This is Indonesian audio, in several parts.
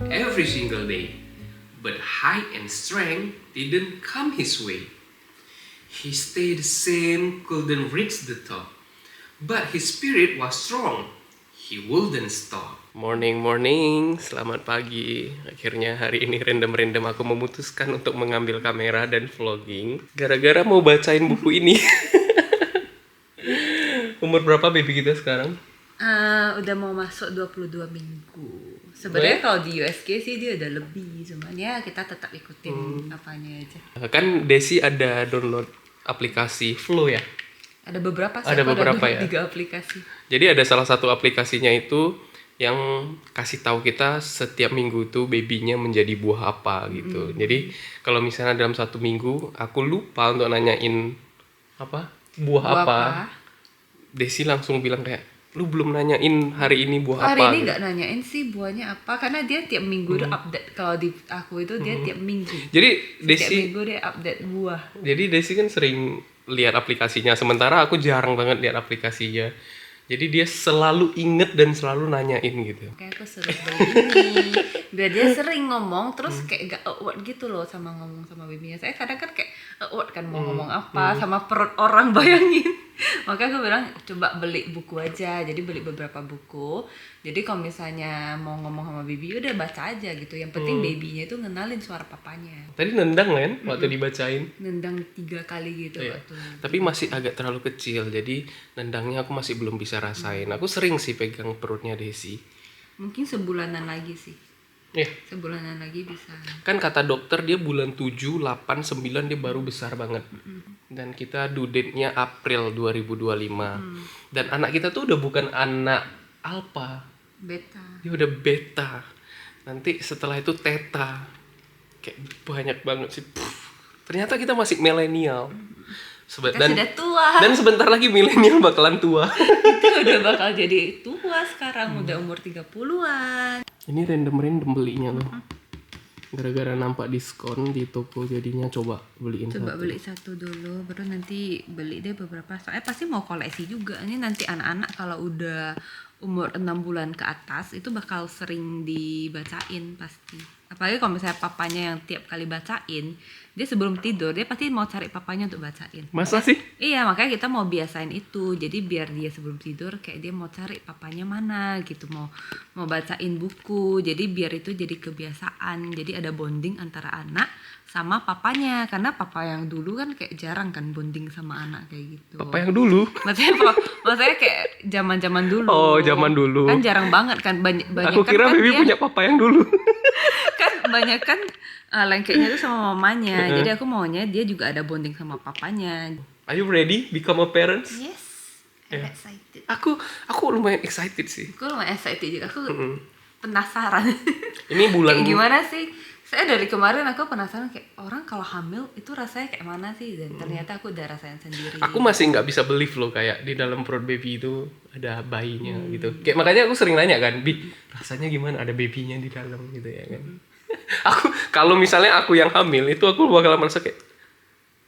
every single day, but height and strength didn't come his way. He stayed the same, couldn't reach the top, but his spirit was strong. He wouldn't stop. Morning, selamat pagi. Akhirnya hari ini random aku memutuskan untuk mengambil kamera dan vlogging gara-gara mau bacain buku ini. Umur berapa baby kita sekarang? Udah mau masuk 22 minggu. Sebenarnya kalau di USG sih dia udah lebih, cuman ya kita tetap ikutin apanya aja. Kan Desi ada download aplikasi Flow ya? Ada beberapa sih, Ada beberapa ya? 3 aplikasi. Jadi ada salah satu aplikasinya itu yang kasih tahu kita setiap minggu tuh babynya menjadi buah apa gitu. Jadi kalau misalnya dalam 1 minggu aku lupa untuk nanyain buah apa, Desi langsung bilang kayak, lu belum nanyain hari ini buah Hari apa. ini Gitu. nggak nanyain sih buahnya apa, karena dia tiap minggu tuh update. Kalau di aku itu dia tiap minggu. Jadi Tiap Desi, minggu dia update buah. jadi Desi kan sering lihat aplikasinya, sementara aku jarang banget lihat aplikasinya. Jadi dia selalu inget dan selalu nanyain gitu. Kayak aku suruh beli ini, biar dia sering ngomong terus kayak gak awkward gitu loh sama ngomong sama babynya. Saya kadang kan kayak awkward kan mau ngomong apa sama perut orang, bayangin. Makanya aku bilang coba beli buku aja. Jadi beli beberapa buku. Jadi kalau misalnya mau ngomong sama baby udah baca aja gitu. Yang penting babynya itu ngenalin suara papanya. Tadi nendang kan waktu dibacain. Nendang 3 kali gitu Iya. waktu. Tapi masih agak terlalu kecil, jadi nendangnya aku masih belum bisa rasain. Aku sering sih pegang perutnya Desi. Mungkin sebulanan lagi sih. Iya. Sebulanan lagi bisa. Kan kata dokter dia bulan 7, 8, 9 dia baru besar banget. Dan kita due date-nya April 2025. Dan anak kita tuh udah bukan anak alpha, Beta. dia udah beta. Nanti setelah itu theta. Kayak banyak banget sih. Ternyata kita masih milenial. Kita sudah tua. Dan sebentar lagi milenial bakalan tua. Itu udah bakal jadi tua sekarang, udah umur 30-an. Ini random belinya loh. Gara-gara nampak diskon di toko jadinya coba beliin Coba satu. beli satu dulu, baru nanti beli deh beberapa. Soalnya pasti mau koleksi juga. Ini nanti anak-anak kalau udah umur 6 bulan ke atas itu bakal sering dibacain pasti. Apalagi kalau misalnya papanya yang tiap kali bacain, dia sebelum tidur dia pasti mau cari papanya untuk bacain. Masa sih? Iya, makanya kita mau biasain itu. Jadi biar dia sebelum tidur kayak dia mau cari papanya mana gitu, mau bacain buku. Jadi biar itu jadi kebiasaan. Jadi ada bonding antara anak sama papanya. Karena papa yang dulu kan kayak jarang kan bonding sama anak kayak gitu. Papa yang dulu? Maksudnya kayak zaman-zaman dulu. Oh, zaman dulu. Kan jarang banget kan banyak Aku kira kan Bibi dia, punya papa yang dulu. kan banyak kan lengketnya tuh sama mamanya. Jadi aku maunya dia juga ada bonding sama papanya. Are you ready become a parent? Yes, I'm excited. Aku lumayan excited sih. Aku lumayan excited juga. Aku penasaran. Ini bulan Kayak gimana sih? Saya dari kemarin aku penasaran kayak orang kalau hamil itu rasanya kayak mana sih? Dan ternyata aku udah rasain sendiri. Aku masih nggak bisa believe loh kayak di dalam perut baby itu ada bayinya gitu. Kayak makanya aku sering nanya kan, Bi, rasanya gimana ada babynya di dalam gitu ya kan. Aku kalau misalnya aku yang hamil itu aku bakal merasa kayak,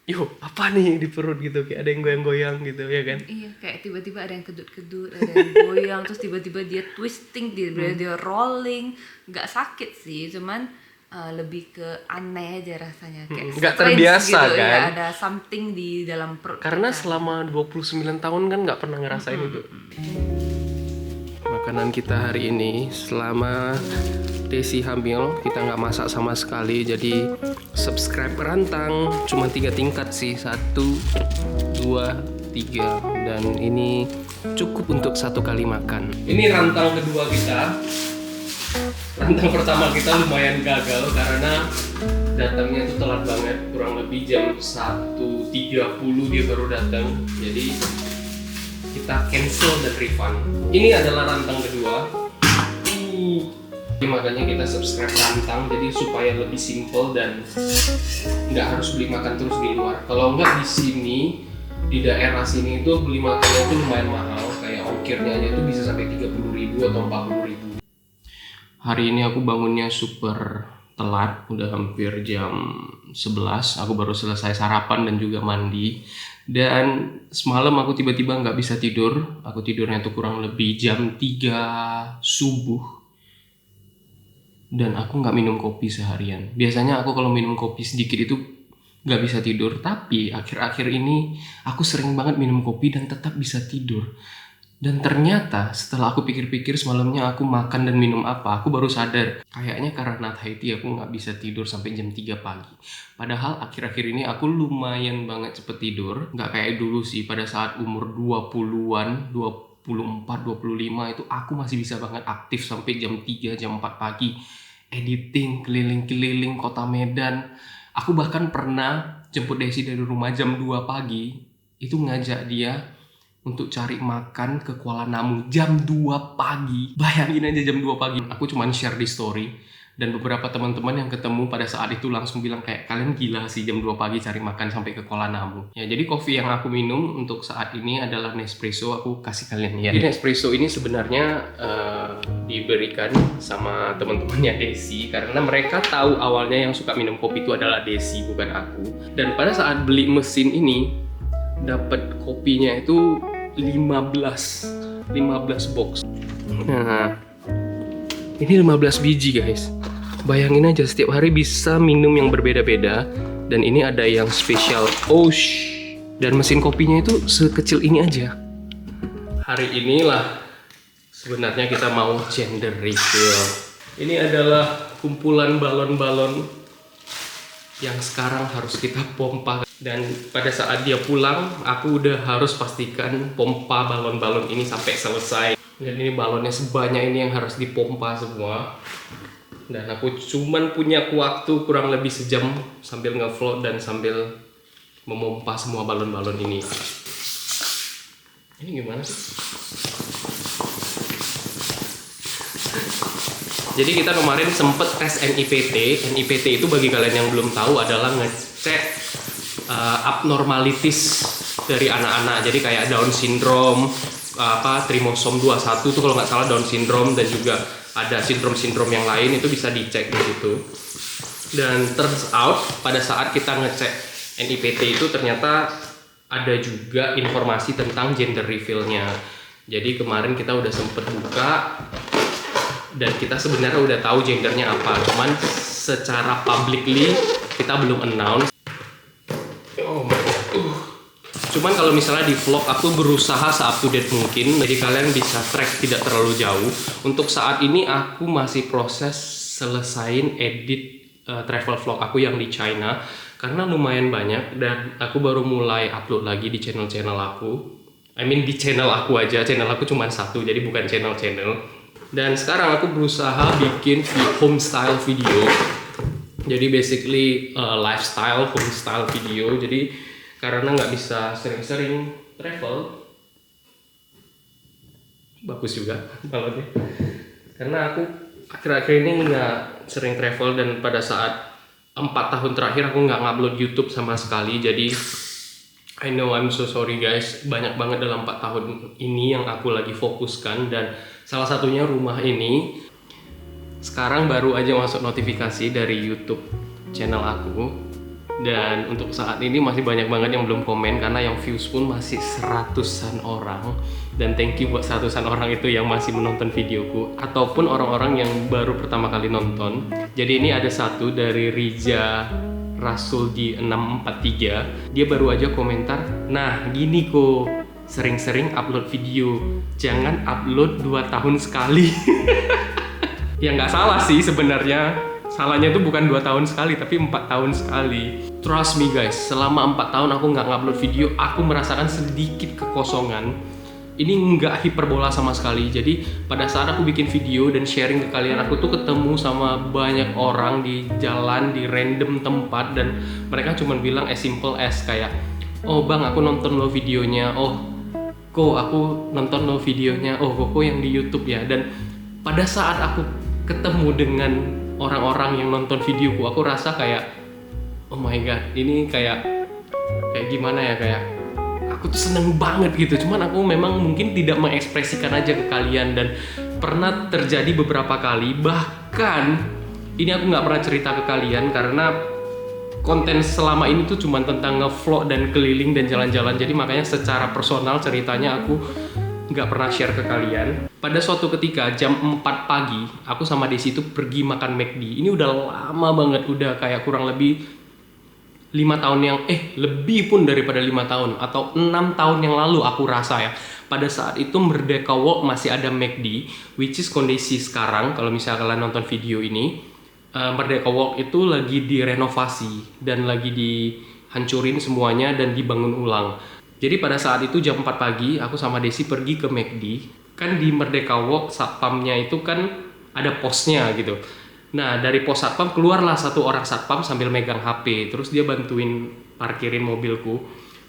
yo apa nih di perut gitu, kayak ada yang goyang-goyang gitu ya kan. Iya, kayak tiba-tiba ada yang kedut-kedut, ada yang goyang, terus tiba-tiba dia twisting, tiba-tiba dia rolling. Nggak sakit sih, cuman lebih ke aneh aja rasanya. Kayak nggak strange terbiasa gitu, kan. Ya, ada something di dalam perut. Karena kita. selama 29 tahun kan nggak pernah ngerasain itu. Makanan kita hari ini selama Desi hamil kita nggak masak sama sekali, jadi subscribe rantang cuma 3 tingkat sih, 1, 2, 3, dan ini cukup untuk 1 kali makan. Ini rantang kedua kita. Rantang pertama kita lumayan gagal karena datangnya itu telat banget, kurang lebih jam 1.30 dia baru datang. Jadi kita cancel dan refund. Ini adalah rantang kedua. Makanya kita subscribe rantang jadi supaya lebih simple dan nggak harus beli makan terus di luar. Kalau nggak di sini, di daerah sini itu beli makannya itu lumayan mahal. Kayak ongkirnya aja itu bisa sampai 30.000 atau 40.000. Hari ini aku bangunnya super telat, udah hampir jam 11. Aku baru selesai sarapan dan juga mandi. Dan semalam aku tiba-tiba nggak bisa tidur. Aku tidurnya tuh kurang lebih jam 3 subuh. dan aku nggak minum kopi seharian. Biasanya aku kalau minum kopi sedikit itu nggak bisa tidur, tapi akhir-akhir ini aku sering banget minum kopi dan tetap bisa tidur. Dan ternyata setelah aku pikir-pikir semalamnya aku makan dan minum apa, aku baru sadar kayaknya karena Thai tea aku nggak bisa tidur sampai jam 3 pagi. Padahal akhir-akhir ini aku lumayan banget cepet tidur, nggak kayak dulu sih. Pada saat umur 20-an, 24, 25 itu aku masih bisa banget aktif sampai jam 3, jam 4 pagi. Editing, keliling-keliling kota Medan. Aku bahkan pernah jemput Desi dari rumah jam 2 pagi, itu ngajak dia untuk cari makan ke Kuala Namu jam 2 pagi. Bayangin aja jam 2 pagi. Aku cuman share di story. Dan beberapa teman-teman yang ketemu pada saat itu langsung bilang kayak, kalian gila sih jam 2 pagi cari makan sampai ke Kuala Namu. Ya, jadi kopi yang aku minum untuk saat ini adalah Nespresso. Aku kasih kalian ya. Jadi Nespresso ini sebenarnya diberikan sama teman-temannya Desi. Karena mereka tahu awalnya yang suka minum kopi itu adalah Desi, bukan aku. Dan pada saat beli mesin ini, dapat kopinya itu 15 box. Nah, ini 15 biji guys. Bayangin aja setiap hari bisa minum yang berbeda-beda. Dan ini ada yang spesial Osh. Dan mesin kopinya itu sekecil ini aja. Hari inilah sebenarnya kita mau gender reveal. Ini adalah kumpulan balon-balon yang sekarang harus kita pompa. Dan pada saat dia pulang, aku udah harus pastikan pompa balon-balon ini sampai selesai. Dan ini balonnya sebanyak ini yang harus dipompa semua. Dan aku cuman punya waktu kurang lebih sejam sambil ngevlog dan sambil memompa semua balon-balon ini. Ini gimana sih? Jadi kita kemarin sempet tes NIPT. NIPT itu bagi kalian yang belum tahu adalah ngecek abnormalities dari anak-anak. Jadi kayak Down syndrome, trimosom 21 itu kalau nggak salah Down syndrome, dan juga ada sindrom-sindrom yang lain itu bisa dicek di situ. Dan turns out pada saat kita ngecek NIPT itu ternyata ada juga informasi tentang gender reveal-nya. Jadi kemarin kita udah sempet buka dan kita sebenarnya udah tahu gendernya apa, cuman secara publicly kita belum announce. Cuman kalau misalnya di vlog aku berusaha se-up to date mungkin, jadi kalian bisa track tidak terlalu jauh. Untuk saat ini aku masih proses selesain edit travel vlog aku yang di China, karena lumayan banyak dan aku baru mulai upload lagi di channel-channel aku. Di channel aku aja, channel aku cuma satu, jadi bukan channel-channel. Dan sekarang aku berusaha bikin home style video. Jadi basically lifestyle, home style video. Jadi karena nggak bisa sering-sering travel, bagus juga balonnya. Karena aku akhir-akhir ini nggak sering travel, dan pada saat 4 tahun terakhir aku nggak ngupload YouTube sama sekali. Jadi I know, I'm so sorry guys. Banyak banget dalam 4 tahun ini yang aku lagi fokuskan, dan salah satunya rumah ini. Sekarang baru aja masuk notifikasi dari YouTube channel aku. Dan untuk saat ini masih banyak banget yang belum komen, karena yang views pun masih 100-an orang. Dan thank you buat 100-an orang itu yang masih menonton videoku, ataupun orang-orang yang baru pertama kali nonton. Jadi ini ada satu dari Riza Rasul di 643. Dia baru aja komentar, nah gini kok, sering-sering upload video, jangan upload 2 tahun sekali. Ya nggak salah sih sebenarnya. Salahnya itu bukan 2 tahun sekali, tapi 4 tahun sekali. Trust me guys, selama 4 tahun aku nggak ngupload video, aku merasakan sedikit kekosongan. Ini nggak hiperbola sama sekali. Jadi pada saat aku bikin video dan sharing ke kalian, aku tuh ketemu sama banyak orang di jalan, di random tempat, dan mereka cuma bilang as simple as kayak, oh bang aku nonton lo videonya, oh kok aku nonton lo videonya, oh kok yang di YouTube ya. Dan pada saat aku ketemu dengan orang-orang yang nonton videoku, aku rasa kayak, oh my god, ini kayak gimana ya, kayak aku tuh seneng banget gitu. Cuman aku memang mungkin tidak mengekspresikan aja ke kalian, dan pernah terjadi beberapa kali, bahkan ini aku nggak pernah cerita ke kalian karena konten selama ini tuh cuma tentang ngevlog dan keliling dan jalan-jalan. Jadi makanya secara personal ceritanya aku nggak pernah share ke kalian. Pada suatu ketika jam 4 pagi, aku sama Desi itu pergi makan McD. Ini udah lama banget, udah kayak kurang lebih 5 tahun yang lebih pun daripada 5 tahun atau 6 tahun yang lalu aku rasa ya. Pada saat itu Merdeka Walk masih ada McD, which is kondisi sekarang kalau misalnya kalian nonton video ini, Merdeka Walk itu lagi direnovasi dan lagi dihancurin semuanya dan dibangun ulang. Jadi pada saat itu jam 4 pagi aku sama Desi pergi ke McD. Kan di Merdeka Walk satpamnya itu kan ada posnya gitu. Nah dari pos satpam keluarlah satu orang satpam sambil megang HP. Terus dia bantuin parkirin mobilku.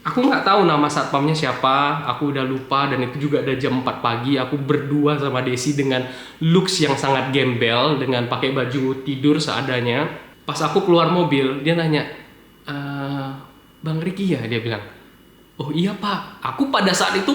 Aku nggak tahu nama satpamnya siapa, aku udah lupa. Dan itu juga ada jam 4 pagi. Aku berdua sama Desi dengan looks yang sangat gembel, dengan pakai baju tidur seadanya. Pas aku keluar mobil dia nanya, Bang Ricky ya, dia bilang. Oh iya Pak, aku pada saat itu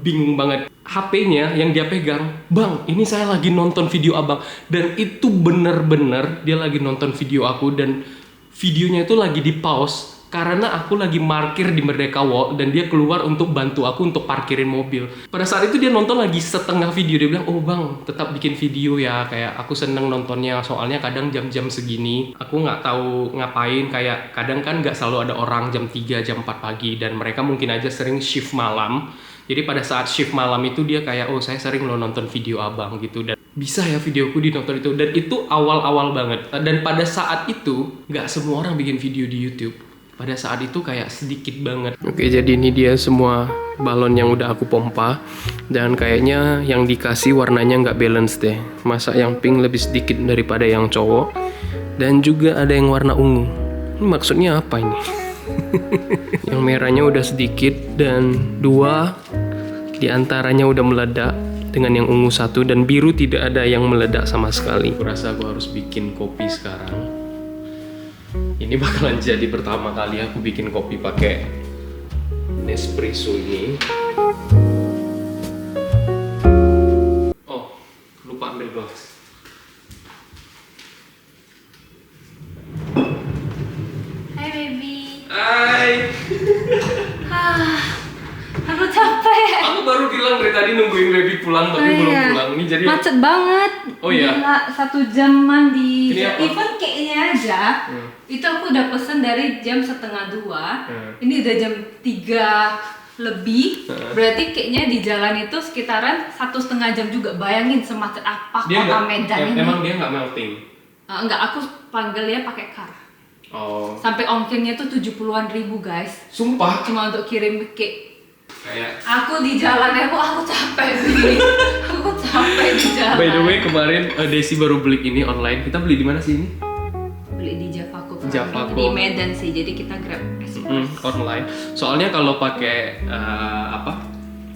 bingung banget. HP-nya yang dia pegang, Bang, ini saya lagi nonton video abang. Dan itu bener-bener dia lagi nonton video aku dan videonya itu lagi di pause karena aku lagi parkir di Merdeka Walk dan dia keluar untuk bantu aku untuk parkirin mobil. Pada saat itu dia nonton lagi setengah video, dia bilang, oh Bang, tetap bikin video ya, kayak aku seneng nontonnya soalnya kadang jam-jam segini aku nggak tahu ngapain, kayak kadang kan nggak selalu ada orang jam 3, jam 4 pagi dan mereka mungkin aja sering shift malam. Jadi pada saat shift malam itu dia kayak, oh saya sering lo nonton video abang gitu dan bisa ya videoku ditonton itu. Dan itu awal-awal banget. Dan pada saat itu nggak semua orang bikin video di YouTube. Pada saat itu kayak sedikit banget. Oke, jadi ini dia semua balon yang udah aku pompa. Dan kayaknya yang dikasih warnanya nggak balance deh. Masa yang pink lebih sedikit daripada yang cowok. Dan juga ada yang warna ungu. Ini maksudnya apa ini? Yang merahnya udah sedikit dan 2 diantaranya udah meledak, dengan yang ungu 1 dan biru tidak ada yang meledak sama sekali. Aku rasa aku harus bikin kopi sekarang. Ini bakalan jadi pertama kali aku bikin kopi pakai Nespresso ini. Oh, lupa ambil gelas. Hai baby. Hai. Aku capek. Aku baru bilang dari tadi nungguin baby pulang tapi belum pulang. Ini jadi macet banget. Oh iya. Gila, 1 jam mandi. Ini apa? Even cake-nya aja. Itu aku udah pesen dari jam 1:30. Ini udah jam 3 lebih. Berarti cake-nya di jalan itu sekitaran 1,5 jam juga. Bayangin semacet apa kota Medan ini. Emang dia nggak melting? Enggak, aku panggil dia pakai car. Oh. Sampai ongkirnya tuh 70-an ribu guys. Sumpah. Cuma untuk kirim cake. Kayak. Aku di jalan aku capek sih. Aku capek di jalan. By the way kemarin Desi baru beli ini online. Kita beli di mana sih ini? Beli di Javaco. Javaco. Di Medan sih. Jadi kita grab online. Soalnya kalau pakai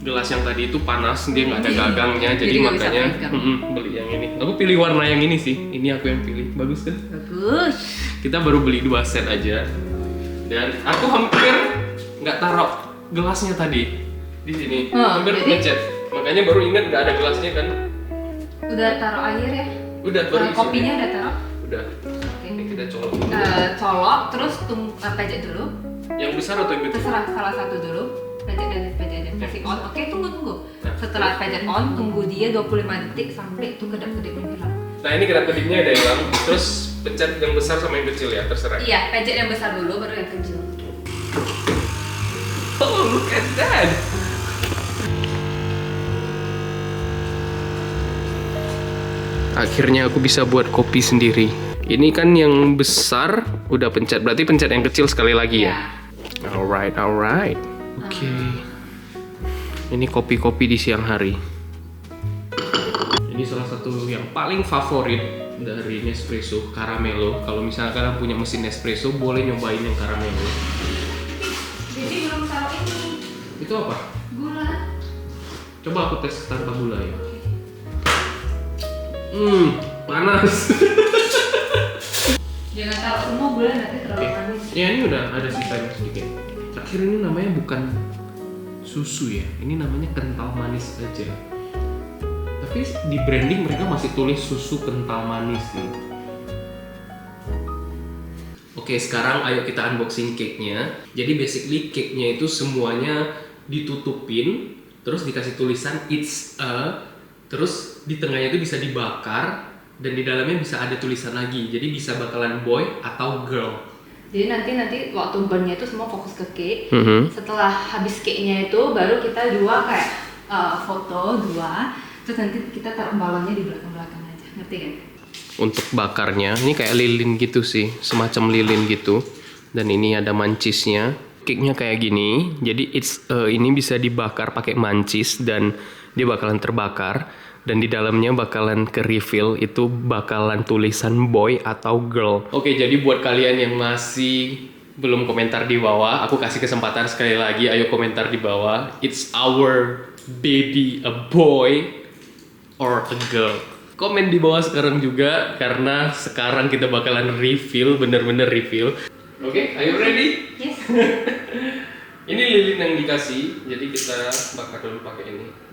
gelas yang tadi itu panas, dia nggak ada gagangnya. Jadi nggak bisa makanya pegang. beli yang ini. Aku pilih warna yang ini sih. Ini aku yang pilih. Bagus kan? Bagus. Kita baru beli 2 set aja. Dan aku hampir nggak taruh gelasnya tadi di sini. Hampir ngechat. Makanya baru ingat nggak ada gelasnya kan. Udah taruh air ya? Udah baru isi. Kopinya udah taruh? Udah. Oke. Ini kita colok dulu. Colok terus pejat dulu. Yang besar atau yang kecil? Terserah salah satu dulu. Pejat dan pressing on. Oke, tunggu. Setelah pejat on, tunggu dia 25 detik sampai itu kedap-kedipnya hilang. Nah ini kedap-kedipnya ada hilang. Terus pencet yang besar sama yang kecil ya, terserah. Iya, pejat yang besar dulu baru yang kecil. Oh, look at that. Akhirnya aku bisa buat kopi sendiri. Ini kan yang besar udah pencet, berarti pencet yang kecil sekali lagi ya. Alright. Oke. Ini kopi-kopi di siang hari. Ini salah satu yang paling favorit dari Nespresso, Caramelo. Kalau misalnya kalian punya mesin Nespresso, boleh nyobain yang Caramelo. Jadi belum taruh ini. Itu apa? Gula. Coba aku tes tanpa gula ya. Panas. Jangan taruh semua gula nanti terlalu manis. Ya ini udah ada sisanya sedikit. Terakhir ini namanya bukan susu ya, ini namanya kental manis aja. Tapi di branding mereka masih tulis susu kental manis nih. Oke, sekarang ayo kita unboxing cake-nya. Jadi basically cake-nya itu semuanya ditutupin, terus dikasih tulisan it's a, terus di tengahnya itu bisa dibakar dan di dalamnya bisa ada tulisan lagi. Jadi bisa bakalan boy atau girl. Jadi nanti waktu burn-nya itu semua fokus ke cake. Setelah habis cake-nya itu baru kita dua kayak foto dua, terus nanti kita taruh balonnya di belakang-belakang aja. Ngerti kan? Untuk bakarnya ini kayak lilin gitu sih, semacam lilin gitu. Dan ini ada mancisnya. Cake-nya kayak gini. Jadi ini bisa dibakar pakai mancis dan dia bakalan terbakar. Dan di dalamnya bakalan ke reveal itu bakalan tulisan boy atau girl. Oke, jadi buat kalian yang masih belum komentar di bawah, aku kasih kesempatan sekali lagi, ayo komentar di bawah. It's our baby a boy or a girl? Komen di bawah sekarang juga, karena sekarang kita bakalan reveal, bener-bener reveal. Oke, are you ready? Yes. Ini lilin yang dikasih, jadi kita bakar dulu pakai ini.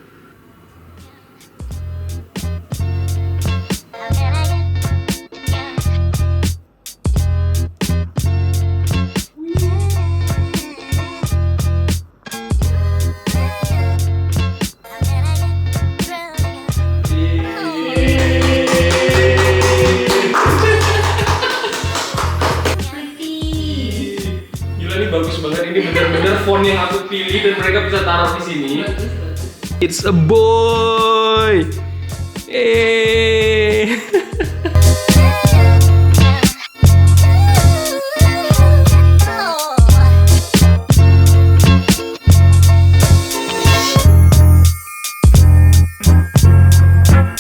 Bagus banget, ini bener-bener font yang aku pilih dan mereka bisa taruh di sini. It's a boy.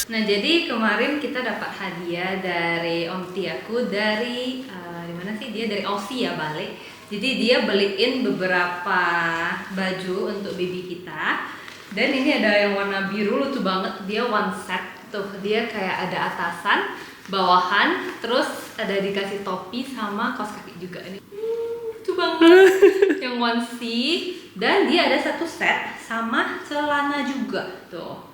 Nah, jadi kemarin kita dapat hadiah dari Om Tiaku dari di mana sih dia, dari Aussie ya, balik. Jadi dia beliin beberapa baju untuk baby kita. Dan ini ada yang warna biru, lucu banget. Dia one set tuh. Dia kayak ada atasan, bawahan, terus ada dikasih topi sama kaos kaki juga nih. Lucu banget. Yang onesie. Dan dia ada satu set sama celana juga tuh.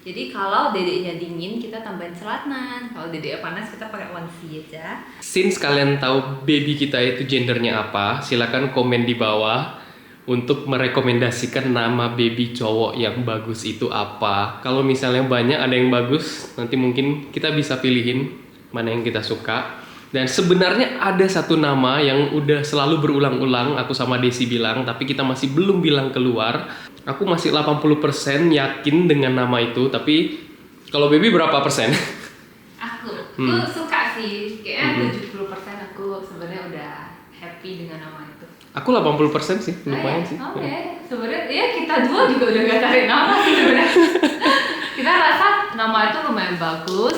Jadi kalau dedeknya dingin kita tambahin celana, kalau dedeknya panas kita pakai onesie aja. Since kalian tahu baby kita itu gendernya apa, silakan komen di bawah untuk merekomendasikan nama baby cowok yang bagus itu apa. Kalau misalnya banyak ada yang bagus, nanti mungkin kita bisa pilihin mana yang kita suka. Dan sebenarnya ada satu nama yang udah selalu berulang-ulang aku sama Desi bilang, tapi kita masih belum bilang keluar. Aku masih 80% yakin dengan nama itu, tapi kalau baby berapa persen? Aku suka sih, kayaknya 70% aku sebenarnya udah happy dengan nama itu. Aku 80% sih, lumayan sih. Oke. Sebenarnya ya kita dua juga udah gak cari nama sih sebenarnya. Kita rasa nama itu lumayan bagus.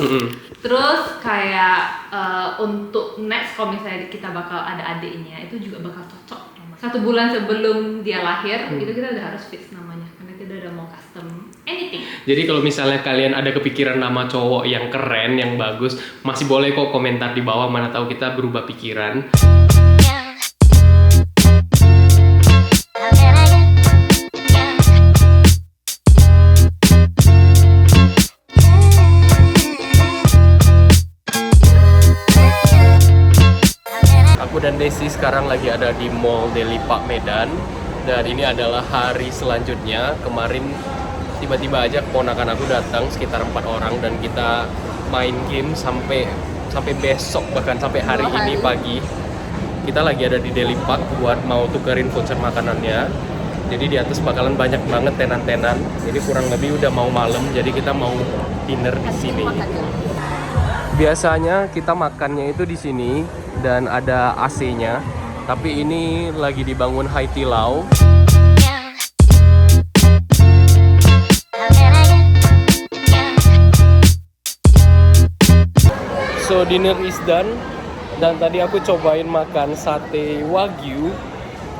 Terus kayak untuk next kalau misalnya kita bakal ada adiknya, itu juga bakal cocok. 1 bulan sebelum dia lahir, itu kita udah harus fix namanya, karena kita udah mau custom anything. Jadi kalau misalnya kalian ada kepikiran nama cowok yang keren, yang bagus, masih boleh kok komentar di bawah, mana tahu kita berubah pikiran. Aku dan Desi sekarang lagi ada di Mall Delipa Medan, dan ini adalah hari selanjutnya. Kemarin tiba-tiba aja keponakan aku datang sekitar 4 orang dan kita main game sampai besok, bahkan sampai hari ini pagi. Kita lagi ada di Delipa buat mau tukerin voucher makanannya. Jadi di atas bakalan banyak banget tenan-tenan. Jadi kurang lebih udah mau malam, jadi kita mau dinner di sini. Biasanya kita makannya itu di sini dan ada AC-nya, tapi ini lagi dibangun Haidilao. So dinner is done, dan tadi aku cobain makan sate wagyu.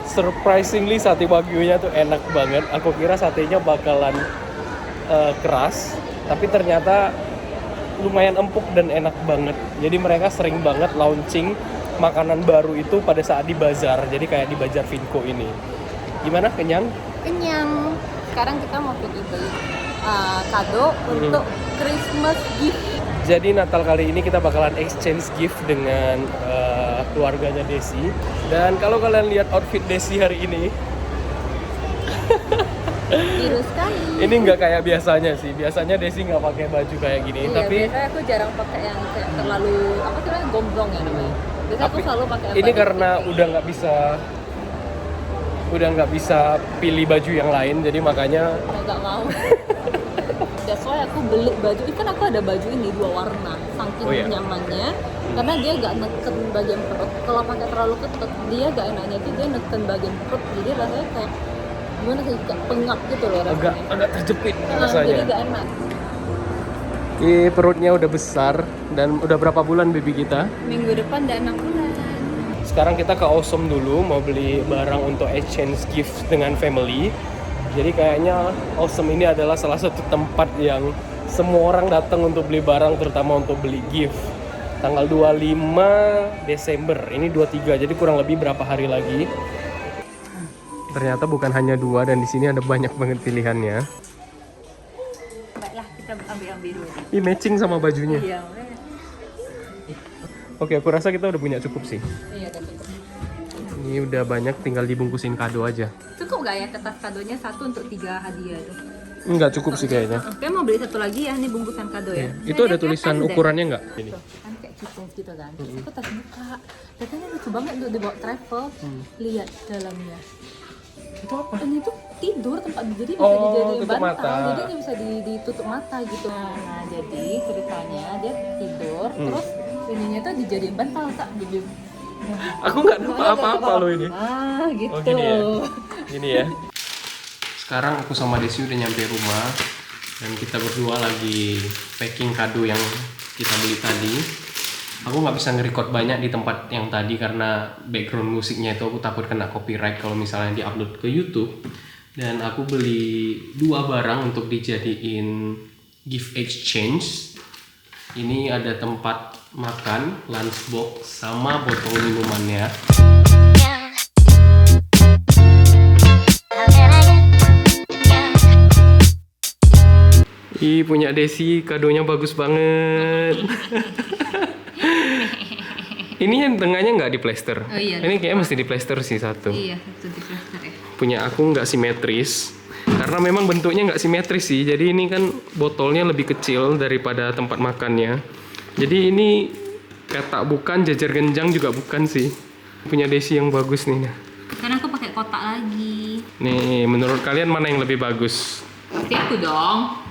Surprisingly sate wagyunya tuh enak banget. Aku kira satenya bakalan keras, tapi ternyata lumayan empuk dan enak banget. Jadi mereka sering banget launching makanan baru itu pada saat di bazar. Jadi kayak di bazar Vinco ini. Gimana, kenyang? Kenyang. Sekarang kita mau pergi beli kado untuk Christmas gift. Jadi Natal kali ini kita bakalan exchange gift dengan keluarganya Desi. Dan kalau kalian lihat outfit Desi hari ini, Biru sekali. Ini nggak kayak biasanya sih. Biasanya Desi nggak pakai baju kayak gini. Iya, Tapi biasanya aku jarang pakai yang kayak terlalu apa sih namanya, gombrong ya namanya. Biasanya aku selalu pakai yang ini baju karena putih. udah nggak bisa pilih baju yang lain, jadi makanya Nggak mau. That's why aku beli baju. Ini kan aku ada baju ini 2 warna, saking Oh, iya. nyamannya. Karena dia gak neken bagian perut. Kalau pakai terlalu ketat, dia gak enaknya tuh dia neken bagian perut. Jadi rasanya kayak gimana sih, kayak pengap gitu loh rasanya. agak terjepit Nah, jadi rasanya. gak enak. Perutnya udah besar dan udah berapa bulan baby kita? Minggu depan udah 6 bulan. Sekarang kita ke Awesome dulu mau beli barang untuk exchange gift dengan family. Jadi kayaknya Awesome ini adalah salah satu tempat yang semua orang datang untuk beli barang, terutama untuk beli gift. Tanggal 25 Desember, ini 23, jadi kurang lebih berapa hari lagi. Ternyata bukan hanya 2 dan di sini ada banyak banget pilihannya. Baiklah, kita ambil dulu. Ini matching sama bajunya. Iya, Oke, aku rasa kita udah punya cukup sih. iya udah cukup. Ini udah banyak, tinggal dibungkusin kado aja. Cukup gak ya kertas kadonya 1 untuk 3 hadiah tuh? Enggak cukup sih kayaknya. Oke, mau beli 1 lagi ya, ini bungkusan kado ya. Itu ada tulisan ukurannya nggak? Ini. Tuh, kan kayak kipas gitu kan. Aku tas buka. Katanya lucu banget untuk dibawa travel. Lihat dalamnya. Itu apa? Dan itu tidur tempat jadi bisa Oh, dijadiin tutup bantal. mata. Jadi dia bisa ditutup mata gitu. Nah, jadi ceritanya dia tidur terus ininya tuh dijadiin bantal tak jadi. Aku nggak nampak apa-apa loh ini. Ah, gitu. Oh gini ya? Gini ya? Sekarang aku sama Desi udah nyampe rumah dan kita berdua lagi packing kado yang kita beli tadi. Aku nggak bisa nge-record banyak di tempat yang tadi karena background musiknya itu aku takut kena copyright kalau misalnya di-upload ke YouTube. Dan aku beli 2 barang untuk dijadiin gift exchange. Ini ada tempat makan, lunchbox, sama botol minumannya. Ih, punya Desi, kadonya bagus banget. Ini yang tengahnya nggak diplester. Oh, iya. Ini kayaknya mesti diplester sih satu. Iya, satu di plaster ya. Punya aku nggak simetris. Karena memang bentuknya nggak simetris sih. Jadi ini kan botolnya lebih kecil daripada tempat makannya. Jadi ini ketak bukan, jajar genjang juga bukan sih. Punya Desi yang bagus nih. Karena aku pakai kotak lagi. Nih, menurut kalian mana yang lebih bagus? Pasti aku dong.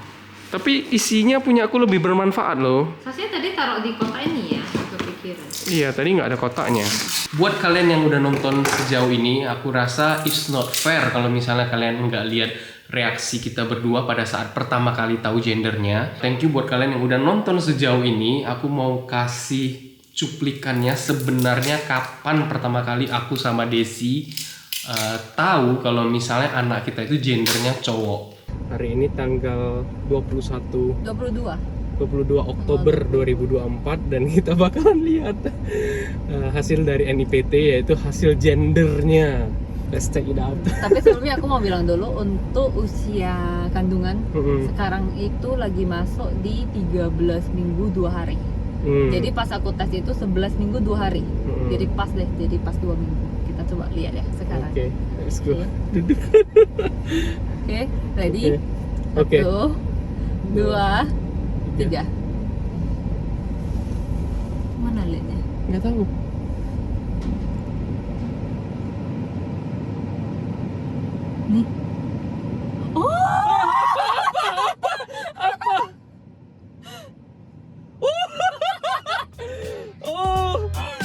Tapi isinya punya aku lebih bermanfaat loh. Saya tadi taruh di kotak ini ya, kepikiran. Iya, tadi nggak ada kotaknya. Buat kalian yang udah nonton sejauh ini, aku rasa it's not fair kalau misalnya kalian nggak lihat reaksi kita berdua pada saat pertama kali tahu gendernya. Thank you buat kalian yang udah nonton sejauh ini. Aku mau kasih cuplikannya sebenarnya kapan pertama kali aku sama Desi tahu kalau misalnya anak kita itu gendernya cowok. Hari ini tanggal 22 Oktober 2024 dan kita bakalan lihat hasil dari NIPT, yaitu hasil gendernya. Let's check it out. Tapi sebelumnya aku mau bilang dulu untuk usia kandungan sekarang itu lagi masuk di 13 minggu 2 hari. Jadi pas aku tes itu 11 minggu 2 hari. Jadi pas deh, jadi pas 2 minggu. Kita coba lihat ya sekarang. Oke, let's go. Duduk. Oke, ready? Oke. 1, 2, 3. Mana lihatnya? Nggak tahu. Nih. Oh! Oh,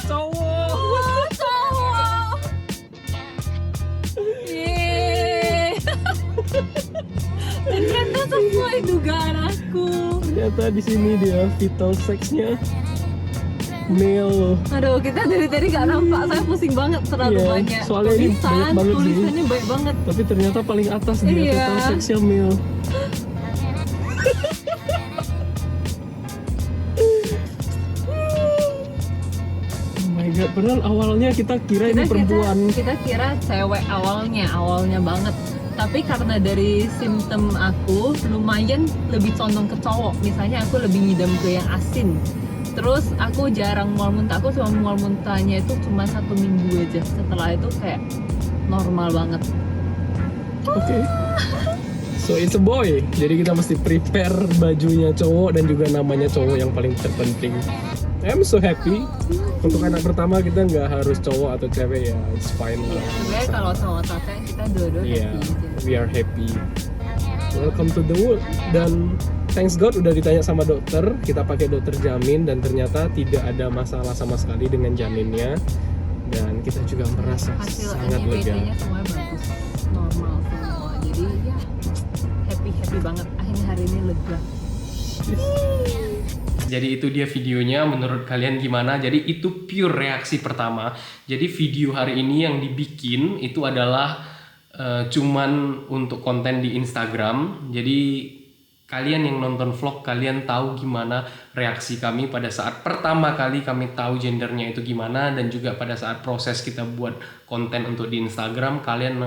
cowok. Oh, cowok. Yeay. Ternyata sesuai dugaan aku. Ternyata di sini dia vital sexnya male. Aduh, kita dari tadi gak nampak. Saya pusing banget, terlalu Iya, banyak soalnya ini banyak banget sih. tulisannya baik banget. Tapi ternyata paling atas dia Iya. vital sexnya male. Oh my god, padahal awalnya kita kira ini perempuan. Kita kira cewek awalnya banget. Tapi karena dari simptom aku lumayan lebih condong ke cowok. Misalnya aku lebih ngidam ke yang asin. Terus aku jarang mual muntah. Aku cuma mual muntahnya itu cuma 1 minggu aja. Setelah itu kayak normal banget. Oke. So it's a boy. Jadi kita mesti prepare bajunya cowok dan juga namanya cowok yang paling terpenting. I'm so happy. Untuk anak pertama kita nggak harus cowok atau cewek ya, it's fine lah. Sebenarnya kalau sama kakak kita dua-dua Yeah, happy aja. we are happy. Welcome to the world. Dan thanks God udah ditanya sama dokter, kita pakai dokter jamin dan ternyata tidak ada masalah sama sekali dengan janinnya. Dan kita juga merasa Hasil sangat lega. NIPT-nya semuanya bagus, normal semua. Jadi ya happy banget. Akhirnya hari ini lega. Jadi itu dia videonya, menurut kalian gimana? Jadi itu pure reaksi pertama. Jadi video hari ini yang dibikin itu adalah cuman untuk konten di Instagram. Jadi kalian yang nonton vlog, kalian tahu gimana reaksi kami pada saat pertama kali kami tahu gendernya itu gimana. Dan juga pada saat proses kita buat konten untuk di Instagram, kalian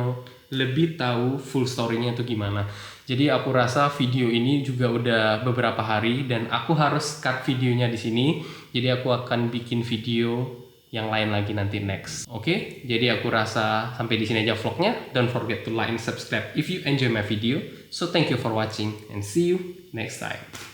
lebih tahu full story-nya itu gimana. Jadi aku rasa video ini juga udah beberapa hari dan aku harus cut videonya di sini. Jadi aku akan bikin video yang lain lagi nanti next. Oke? Jadi aku rasa sampai di sini aja vlognya. Don't forget to like and subscribe if you enjoy my video. So thank you for watching and see you next time.